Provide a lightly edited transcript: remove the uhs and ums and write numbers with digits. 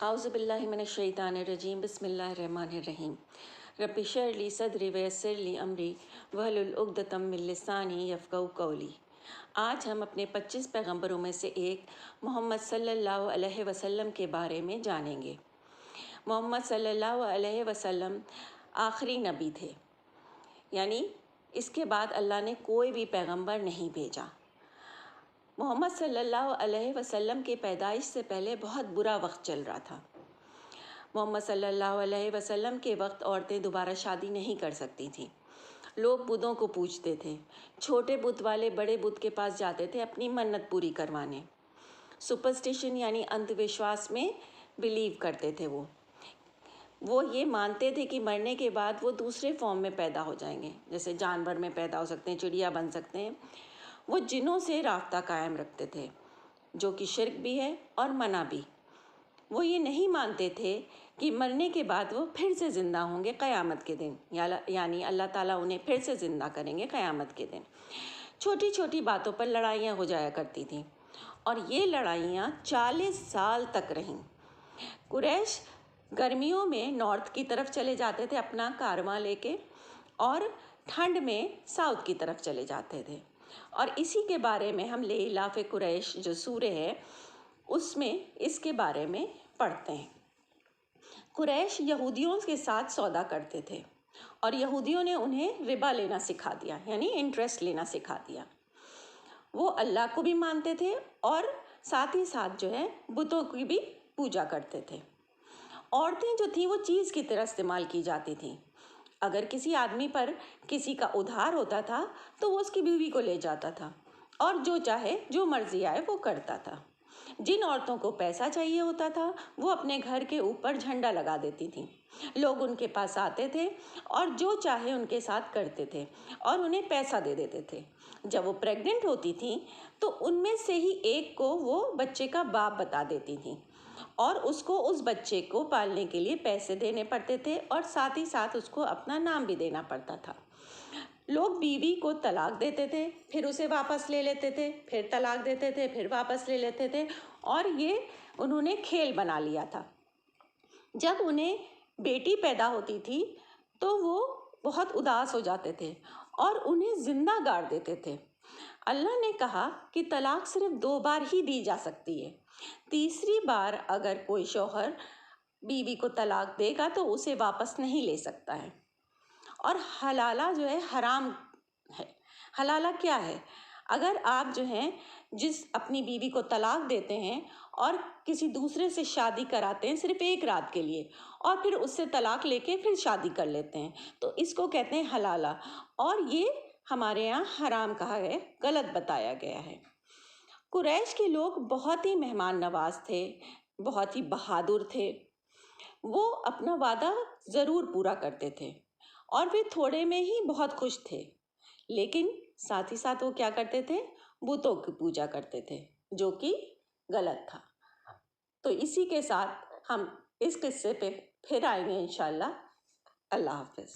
आउज़ु बिल्लाहि मिनश्शैतानिर्रजीम बिस्मिल्लाहिर्रहमानिर्रहीम रब्बि इश्रह ली सदरी वयस्सिर ली अमरी वहलुल उक़दतम मिन लिसानी यफ़क़हू क़ौली। आज हम अपने 25 पैगंबरों में से एक मोहम्मद सल्लल्लाहु अलैहि वसल्लम के बारे में जानेंगे। मोहम्मद सल्लल्लाहु अलैहि वसल्लम आखिरी नबी थे, यानी इसके बाद अल्लाह ने कोई भी पैगंबर नहीं भेजा। मोहम्मद सल्लल्लाहु अलैहि वसल्लम के पैदाइश से पहले बहुत बुरा वक्त चल रहा था। मोहम्मद सल्लल्लाहु अलैहि वसल्लम के वक्त औरतें दोबारा शादी नहीं कर सकती थीं। लोग बुतों को पूजते थे। छोटे बुत वाले बड़े बुत के पास जाते थे अपनी मन्नत पूरी करवाने। सुपरस्टिशन यानी अंधविश्वास में बिलीव करते थे। वो ये मानते थे कि मरने के बाद वो दूसरे फॉर्म में पैदा हो जाएंगे, जैसे जानवर में पैदा हो सकते हैं, चिड़िया बन सकते हैं। वो जिनों से राब्ता कायम रखते थे, जो कि शिर्क भी है और मना भी। वो ये नहीं मानते थे कि मरने के बाद वो फिर से ज़िंदा होंगे क़यामत के दिन, यानी अल्लाह ताला उन्हें फिर से ज़िंदा करेंगे क़यामत के दिन। छोटी छोटी बातों पर लड़ाइयाँ हो जाया करती थीं और ये लड़ाइयाँ 40 साल तक रहीं। कुरैश गर्मियों में नॉर्थ की तरफ चले जाते थे अपना कारवां लेके, और ठंड में साउथ की तरफ चले जाते थे। और इसी के बारे में हम लेइलाफ़ कुरैश जो सूरह है उसमें इसके बारे में पढ़ते हैं। कुरैश यहूदियों के साथ सौदा करते थे और यहूदियों ने उन्हें रिबा लेना सिखा दिया, यानी इंटरेस्ट लेना सिखा दिया। वो अल्लाह को भी मानते थे और साथ ही साथ जो है बुतों की भी पूजा करते थे। औरतें जो थी वो चीज़ की तरह इस्तेमाल की जाती थी। अगर किसी आदमी पर किसी का उधार होता था तो वो उसकी बीवी को ले जाता था और जो चाहे जो मर्जी आए वो करता था। जिन औरतों को पैसा चाहिए होता था वो अपने घर के ऊपर झंडा लगा देती थीं। लोग उनके पास आते थे और जो चाहे उनके साथ करते थे और उन्हें पैसा दे देते थे। जब वो प्रेग्नेंट होती थीं तो उनमें से ही एक को वो बच्चे का बाप बता देती थीं और उसको उस बच्चे को पालने के लिए पैसे देने पड़ते थे और साथ ही साथ उसको अपना नाम भी देना पड़ता था। लोग बीवी को तलाक देते थे, फिर उसे वापस ले लेते थे, फिर तलाक देते थे, फिर वापस ले लेते थे, और ये उन्होंने खेल बना लिया था। जब उन्हें बेटी पैदा होती थी तो वो बहुत उदास हो जाते थे और उन्हें जिंदा गाड़ देते थे। अल्लाह ने कहा कि तलाक सिर्फ 2 बार ही दी जा सकती है। तीसरी बार अगर कोई शौहर बीवी को तलाक देगा तो उसे वापस नहीं ले सकता है। और हलाला जो है हराम है। हलाला क्या है? अगर आप जो हैं जिस अपनी बीवी को तलाक देते हैं और किसी दूसरे से शादी कराते हैं सिर्फ एक रात के लिए और फिर उससे तलाक लेके फिर शादी कर लेते हैं, तो इसको कहते हैं हलाला, और ये हमारे यहाँ हराम कहा है, गलत बताया गया है। कुरैश के लोग बहुत ही मेहमान नवाज थे, बहुत ही बहादुर थे। वो अपना वादा ज़रूर पूरा करते थे और वे थोड़े में ही बहुत खुश थे, लेकिन साथ ही साथ वो क्या करते थे? बुतों की पूजा करते थे, जो कि गलत था। तो इसी के साथ हम इस किस्से पे फिर आएंगे इंशाल्लाह। अल्लाह हाफ़िज़।